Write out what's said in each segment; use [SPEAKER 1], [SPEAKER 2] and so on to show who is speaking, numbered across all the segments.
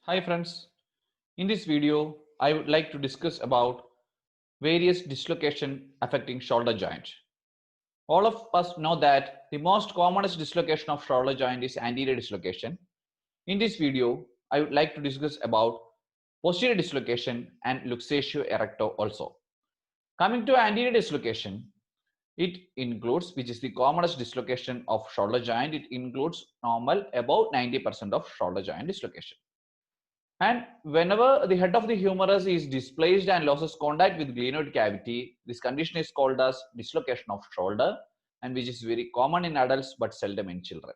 [SPEAKER 1] Hi friends, in this video I would like to discuss about various dislocation affecting shoulder joint. All of us know that the most commonest dislocation of shoulder joint is anterior dislocation. In this video I would like to discuss about posterior dislocation and luxatio erecta also. Coming to anterior dislocation, it includes, which is the commonest dislocation of shoulder joint, it includes normal about 90% of shoulder joint dislocation. And whenever the head of the humerus is displaced and loses contact with glenoid cavity, this condition is called as dislocation of shoulder, and which is very common in adults but seldom in children.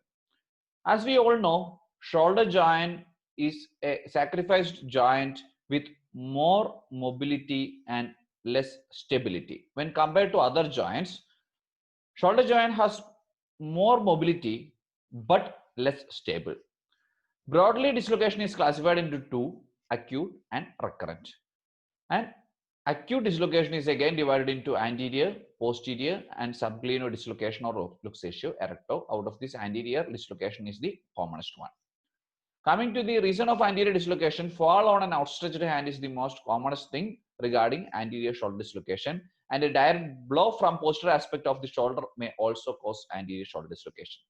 [SPEAKER 1] As we all know, shoulder joint is a sacrificed joint with more mobility and less stability. When compared to other joints, shoulder joint has more mobility but less stable. Broadly, dislocation is classified into two, acute and recurrent. And acute dislocation is again divided into anterior, posterior and subglenoid dislocation or luxatio erecta. Out of this, anterior dislocation is the commonest one. Coming to the reason of anterior dislocation, fall on an outstretched hand is the most commonest thing regarding anterior shoulder dislocation, and a direct blow from posterior aspect of the shoulder may also cause anterior shoulder dislocation.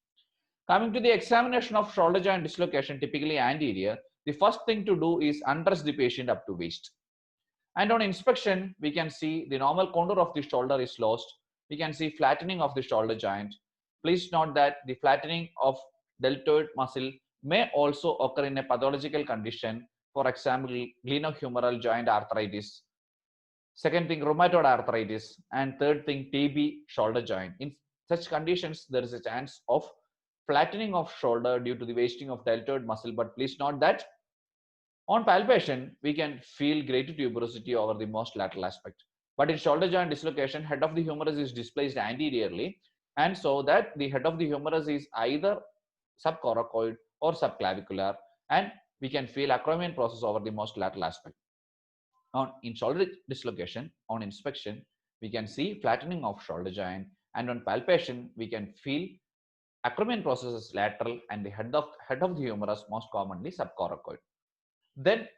[SPEAKER 1] Coming to the examination of shoulder joint dislocation, typically anterior, the first thing to do is undress the patient up to waist. And on inspection, we can see the normal contour of the shoulder is lost. We can see flattening of the shoulder joint. Please note that the flattening of deltoid muscle may also occur in a pathological condition, for example, glenohumeral joint arthritis. Second thing, rheumatoid arthritis. And third thing, TB shoulder joint. In such conditions, there is a chance of flattening of shoulder due to the wasting of deltoid muscle. But please note that on palpation, we can feel greater tuberosity over the most lateral aspect. But in shoulder joint dislocation, head of the humerus is displaced anteriorly, and so that the head of the humerus is either subcoracoid or subclavicular, and we can feel acromion process over the most lateral aspect. In shoulder dislocation, on inspection, we can see flattening of shoulder joint, and on palpation, we can feel acromion process is lateral and the head of the humerus most commonly subcoracoid. Then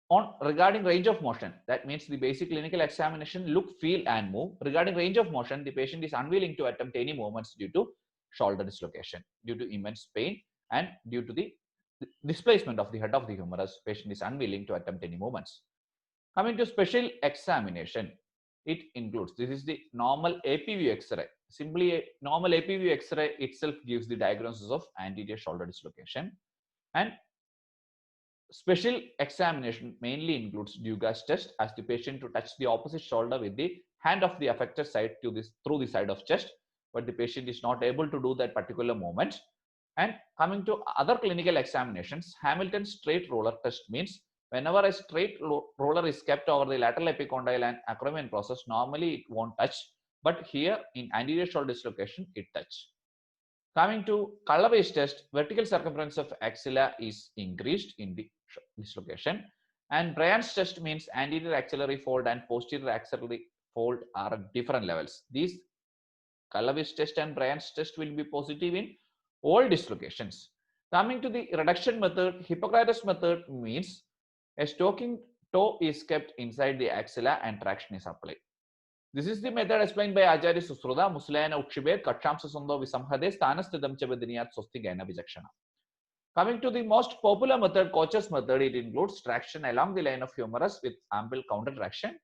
[SPEAKER 1] on regarding range of motion, that means the basic clinical examination, look, feel and move. Regarding range of motion, the patient is unwilling to attempt any movements due to shoulder dislocation, due to immense pain and due to the displacement of the head of the humerus. Patient is unwilling to attempt any movements. Coming to special examination, it includes, this is the normal AP view X-ray. Simply a normal AP view X-ray itself gives the diagnosis of anterior shoulder dislocation. And special examination mainly includes Dugas test, as the patient to touch the opposite shoulder with the hand of the affected side to this through the side of chest, but the patient is not able to do that particular movement. And coming to other clinical examinations, Hamilton straight roller test means whenever a straight roller is kept over the lateral epicondyle and acromion process, normally it won't touch, but here in anterior shoulder dislocation, it touch. Coming to color-based test, vertical circumference of axilla is increased in the dislocation, and Bryan's test means anterior axillary fold and posterior axillary fold are at different levels. These color-based test and Bryan's test will be positive in all dislocations. Coming to the reduction method, Hippocrates method means a stoking toe is kept inside the axilla and traction is applied. This is the method explained by Acharya Susruta, Muslayana Ukshibet, Kakshamsa Sundo Visamhade, Stanastidam Chabadiniyat Swastigana Vijakshana. Coming to the most popular method, Koch's method, it includes traction along the line of humerus with ample counter traction.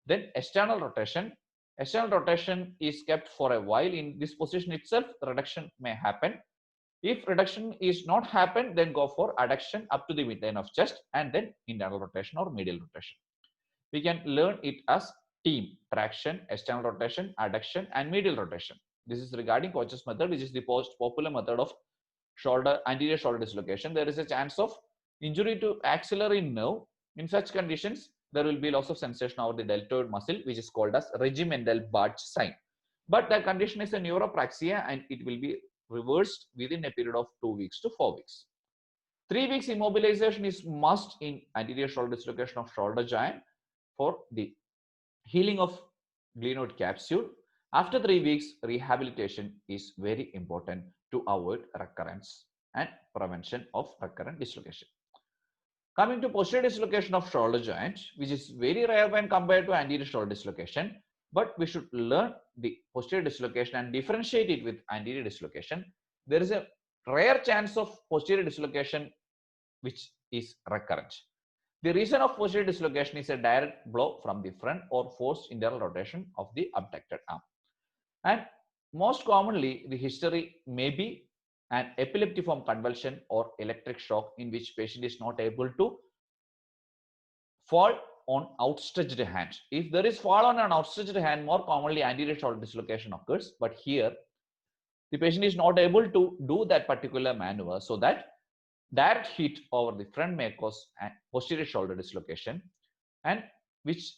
[SPEAKER 1] Then external rotation. External rotation is kept for a while. In this position itself, reduction may happen. If reduction is not happen, then go for adduction up to the midline of chest and then internal rotation or medial rotation. We can learn it as team, traction, external rotation, adduction and medial rotation. This is regarding Koch's method, which is the most popular method of anterior shoulder dislocation. There is a chance of injury to axillary nerve. In such conditions, there will be loss of sensation over the deltoid muscle, which is called as regimental Bartsch sign. But the condition is a neuropraxia and it will be reversed within a period of 2 weeks to 4 weeks. 3 weeks immobilization is must in anterior shoulder dislocation of shoulder joint for the healing of glenoid capsule. After 3 weeks, rehabilitation is very important to avoid recurrence and prevention of recurrent dislocation. Coming to posterior dislocation of shoulder joint, which is very rare when compared to anterior shoulder dislocation, but we should learn the posterior dislocation and differentiate it with anterior dislocation. There is a rare chance of posterior dislocation which is recurrent. The reason of posterior dislocation is a direct blow from the front or forced internal rotation of the abducted arm. And most commonly, the history may be an epileptiform convulsion or electric shock in which patient is not able to fall on outstretched hand. If there is fall on an outstretched hand, more commonly anterior shoulder dislocation occurs. But here, the patient is not able to do that particular maneuver, so that direct hit over the front may cause posterior shoulder dislocation, and which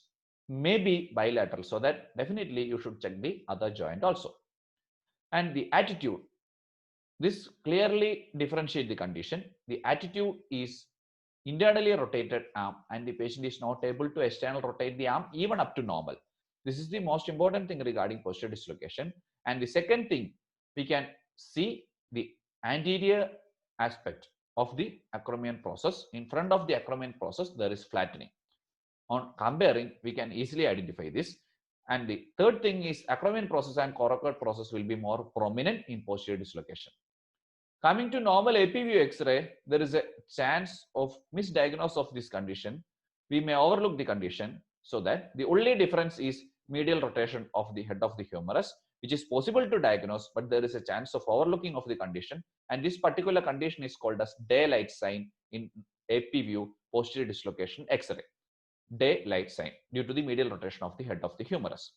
[SPEAKER 1] may be bilateral. So that definitely you should check the other joint also. And the attitude, this clearly differentiate the condition. The attitude is internally rotated arm and the patient is not able to external rotate the arm even up to normal. This is the most important thing regarding posterior dislocation. And the second thing, we can see the anterior aspect of the acromion process. In front of the acromion process, there is flattening. On comparing, we can easily identify this. And the third thing is acromion process and coracoid process will be more prominent in posterior dislocation. Coming to normal AP view X-ray, there is a chance of misdiagnosis of this condition. We may overlook the condition, so that the only difference is medial rotation of the head of the humerus, which is possible to diagnose, but there is a chance of overlooking of the condition. And this particular condition is called as daylight sign in AP view posterior dislocation X-ray. Daylight sign due to the medial rotation of the head of the humerus.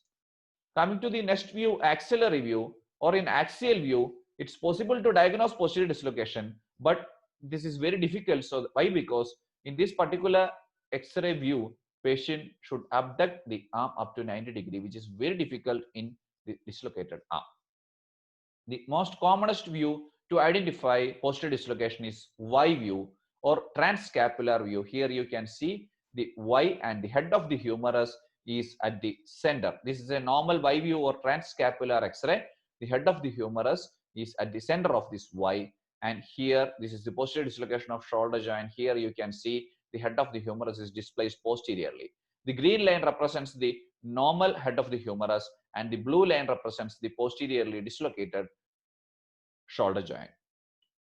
[SPEAKER 1] Coming to the next view, axillary view, or in axial view, it's possible to diagnose posterior dislocation, but this is very difficult. So why? Because in this particular X-ray view, patient should abduct the arm up to 90 degrees, which is very difficult in the dislocated arm. The most commonest view to identify posterior dislocation is Y view or transscapular view. Here you can see the Y and the head of the humerus is at the center. This is a normal Y view or transscapular X-ray. The head of the humerus is at the center of this Y, and here this is the posterior dislocation of shoulder joint. Here you can see the head of the humerus is displaced posteriorly. The green line represents the normal head of the humerus and the blue line represents the posteriorly dislocated shoulder joint.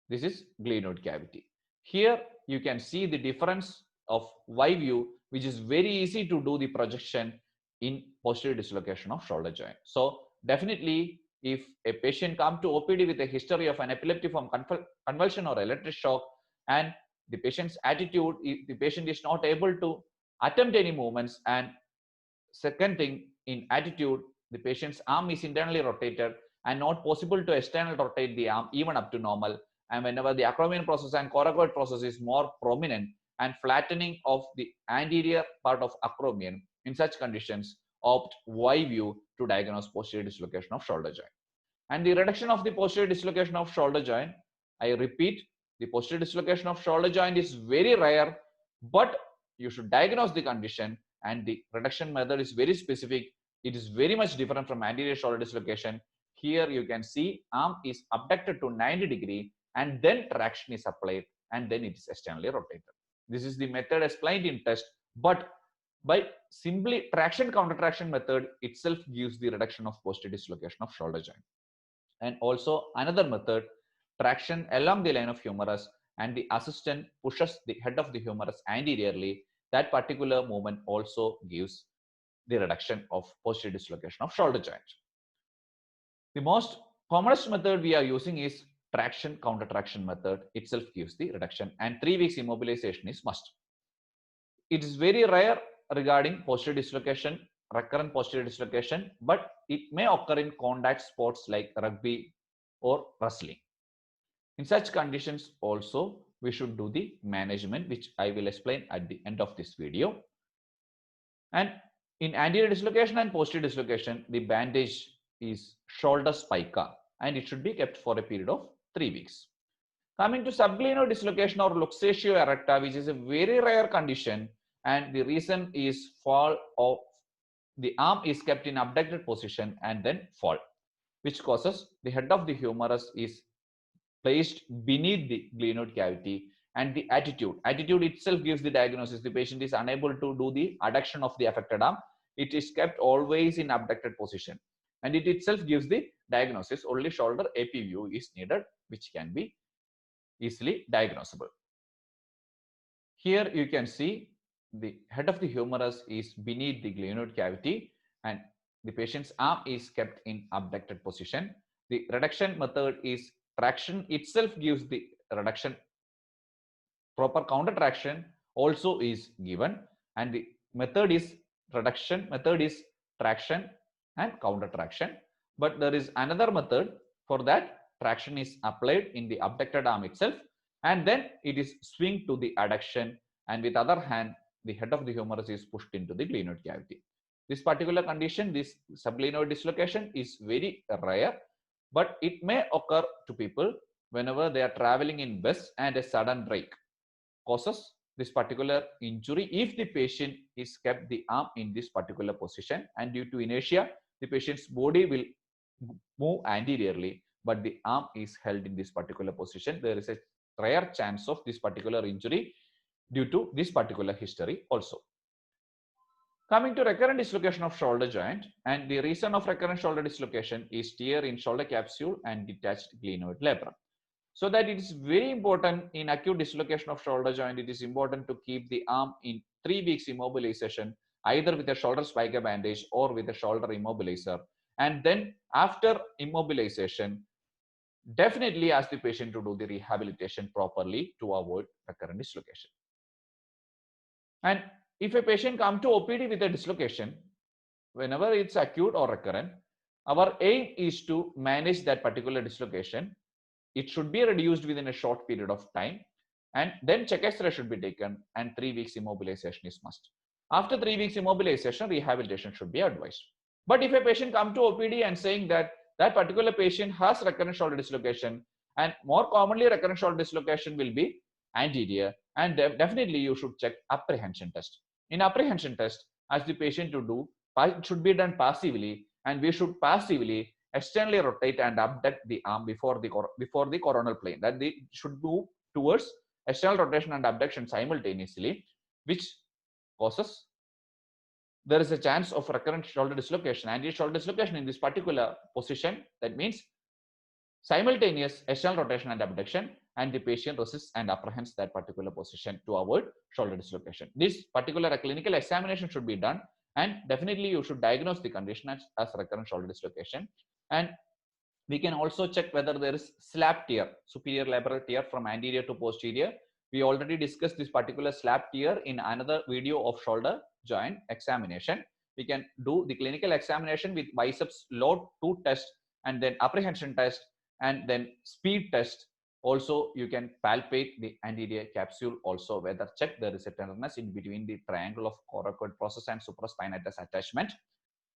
[SPEAKER 1] This is glenoid cavity. Here you can see the difference of Y view, which is very easy to do the projection in posterior dislocation of shoulder joint. So definitely, if a patient comes to OPD with a history of an epileptiform convulsion or electric shock, and the patient's attitude, if the patient is not able to attempt any movements, and second thing, in attitude, the patient's arm is internally rotated and not possible to external rotate the arm even up to normal, and whenever the acromion process and coracoid process is more prominent, and flattening of the anterior part of acromion, in such conditions, opt Y view to diagnose posterior dislocation of shoulder joint. And the reduction of the posterior dislocation of shoulder joint, I repeat, the posterior dislocation of shoulder joint is very rare, but you should diagnose the condition, and the reduction method is very specific. It is very much different from anterior shoulder dislocation. Here you can see arm is abducted to 90 degrees and then traction is applied and then it is externally rotated. This is the method explained in test, but by simply traction countertraction method itself gives the reduction of posterior dislocation of shoulder joint. And also another method, traction along the line of humerus, and the assistant pushes the head of the humerus anteriorly. That particular movement also gives the reduction of posterior dislocation of shoulder joint. The most commonest method we are using is traction countertraction method. Itself gives the reduction, and 3 weeks immobilization is must. It is very rare regarding posterior dislocation, recurrent posterior dislocation, but it may occur in contact sports like rugby or wrestling. In such conditions also, we should do the management, which I will explain at the end of this video. And in anterior dislocation and posterior dislocation, the bandage is shoulder spica, and it should be kept for a period of 3 weeks. Coming to subglenoid dislocation or luxatio erecta, which is a very rare condition, and the reason is fall of the arm is kept in abducted position and then fall, which causes the head of the humerus is placed beneath the glenoid cavity, and the attitude. Attitude itself gives the diagnosis. The patient is unable to do the adduction of the affected arm. It is kept always in abducted position, and it itself gives the diagnosis. Only shoulder AP view is needed, which can be easily diagnosable. Here you can see the head of the humerus is beneath the glenoid cavity, and the patient's arm is kept in abducted position. The reduction method is traction itself gives the reduction. Proper counter traction also is given, and the method is reduction, method is traction and counter traction. But there is another method. For that, traction is applied in the abducted arm itself, and then it is swing to the adduction, and with other hand the head of the humerus is pushed into the glenoid cavity. This particular condition, this subglenoid dislocation, is very rare, but it may occur to people whenever they are traveling in bus and a sudden brake causes this particular injury if the patient is kept the arm in this particular position, and due to inertia the patient's body will move anteriorly, but the arm is held in this particular position. There is a rare chance of this particular injury due to this particular history also. Coming to recurrent dislocation of shoulder joint, and the reason of recurrent shoulder dislocation is tear in shoulder capsule and detached glenoid labrum. So that it is very important in acute dislocation of shoulder joint, it is important to keep the arm in 3 weeks immobilization, either with a shoulder spica bandage or with a shoulder immobilizer. And then after immobilization, definitely ask the patient to do the rehabilitation properly to avoid recurrent dislocation. And if a patient comes to OPD with a dislocation, whenever it's acute or recurrent, our aim is to manage that particular dislocation. It should be reduced within a short period of time, and then check X-ray should be taken, and 3 weeks immobilization is must. After 3 weeks immobilization, rehabilitation should be advised. But if a patient comes to OPD and saying that that particular patient has recurrent shoulder dislocation, and more commonly recurrent shoulder dislocation will be anterior, and definitely you should check apprehension test. In apprehension test, as the patient to do, it should be done passively, and we should passively externally rotate and abduct the arm before the coronal plane. That they should move towards external rotation and abduction simultaneously, which causes there is a chance of recurrent shoulder dislocation, anterior shoulder dislocation in this particular position. That means simultaneous external rotation and abduction, and the patient resists and apprehends that particular position to avoid shoulder dislocation. This particular clinical examination should be done, and definitely you should diagnose the condition as recurrent shoulder dislocation. And we can also check whether there is slap tear, superior labral tear from anterior to posterior. We already discussed this particular slap tear in another video of shoulder joint examination. We can do the clinical examination with biceps load 2 test, and then apprehension test, and then speed test. Also, you can palpate the anterior capsule also, whether check there is a tenderness in between the triangle of coracoid process and supraspinatus attachment.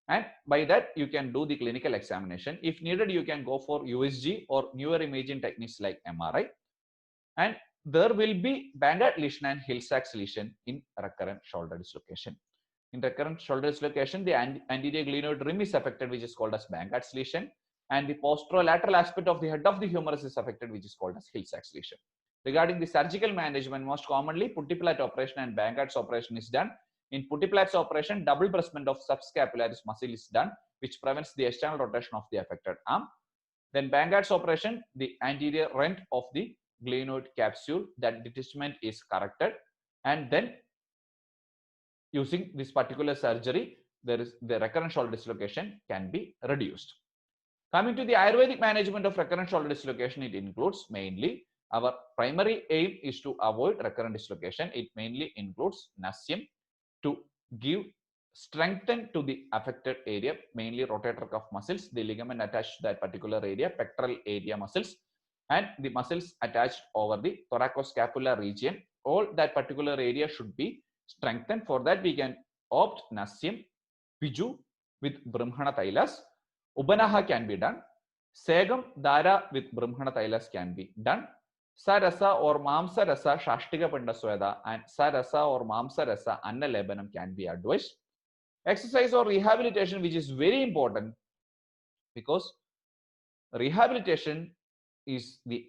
[SPEAKER 1] And by that you can do the clinical examination. If needed, you can go for USG or newer imaging techniques like MRI. And there will be Bangert lesion and Hill-Sachs lesion in recurrent shoulder dislocation. In recurrent shoulder dislocation, the anterior glenoid rim is affected, which is called as Bangert's lesion, and the posterolateral aspect of the head of the humerus is affected, which is called as Hill-Sachs lesion. Regarding the surgical management, most commonly Putty-Platt operation and Bangert's operation is done. In Putty-Platt's operation, double pressment of subscapularis muscle is done, which prevents the external rotation of the affected arm. Then Bangert's operation, the anterior rent of the glenoid capsule, that detachment is corrected, and then using this particular surgery, there is the recurrent shoulder dislocation can be reduced. Coming to the Ayurvedic management of recurrent shoulder dislocation, it includes mainly our primary aim is to avoid recurrent dislocation. It mainly includes nasyam to give strengthen to the affected area, mainly rotator cuff muscles, the ligament attached to that particular area, pectoral area muscles, and the muscles attached over the thoracoscapular region. All that particular area should be strengthened. For that, we can opt nasyam, piju with brahmana thylas, ubanaha can be done, segam dara with brahmana thylas can be done, sarasa or mamsa rasa shashtika pandasweda and sarasa or mamsa rasa anna lebanam can be advised. Exercise or rehabilitation, which is very important, because rehabilitation is the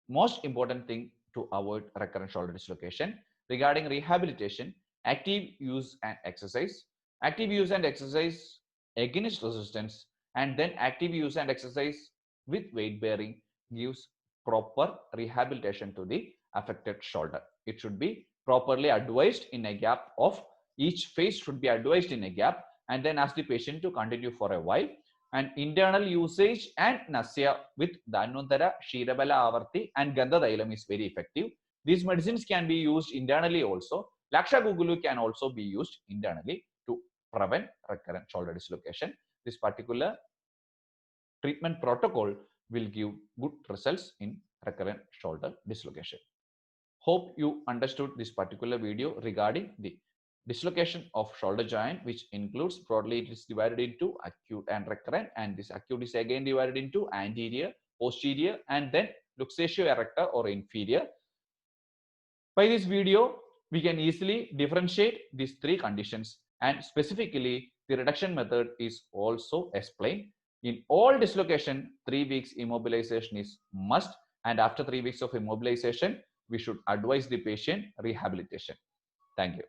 [SPEAKER 1] most important thing to avoid recurrent shoulder dislocation. Regarding rehabilitation, active use and exercise. Active use and exercise against resistance, and then active use and exercise with weight bearing gives proper rehabilitation to the affected shoulder. It should be properly advised in a gap of each phase should be advised in a gap, and then ask the patient to continue for a while. And internal usage and Nasya with Dhanvantara, Shirabala Avarti and Gandha is very effective. These medicines can be used internally also. Laksha Gugulu can also be used internally to prevent recurrent shoulder dislocation. This particular treatment protocol will give good results in recurrent shoulder dislocation. Hope you understood this particular video regarding the dislocation of shoulder joint, which includes broadly it is divided into acute and recurrent, and this acute is again divided into anterior, posterior, and then luxatio erecta or inferior. By this video, we can easily differentiate these three conditions, and specifically the reduction method is also explained. In all dislocation, 3 weeks immobilization is must, and after 3 weeks of immobilization, we should advise the patient rehabilitation. Thank you.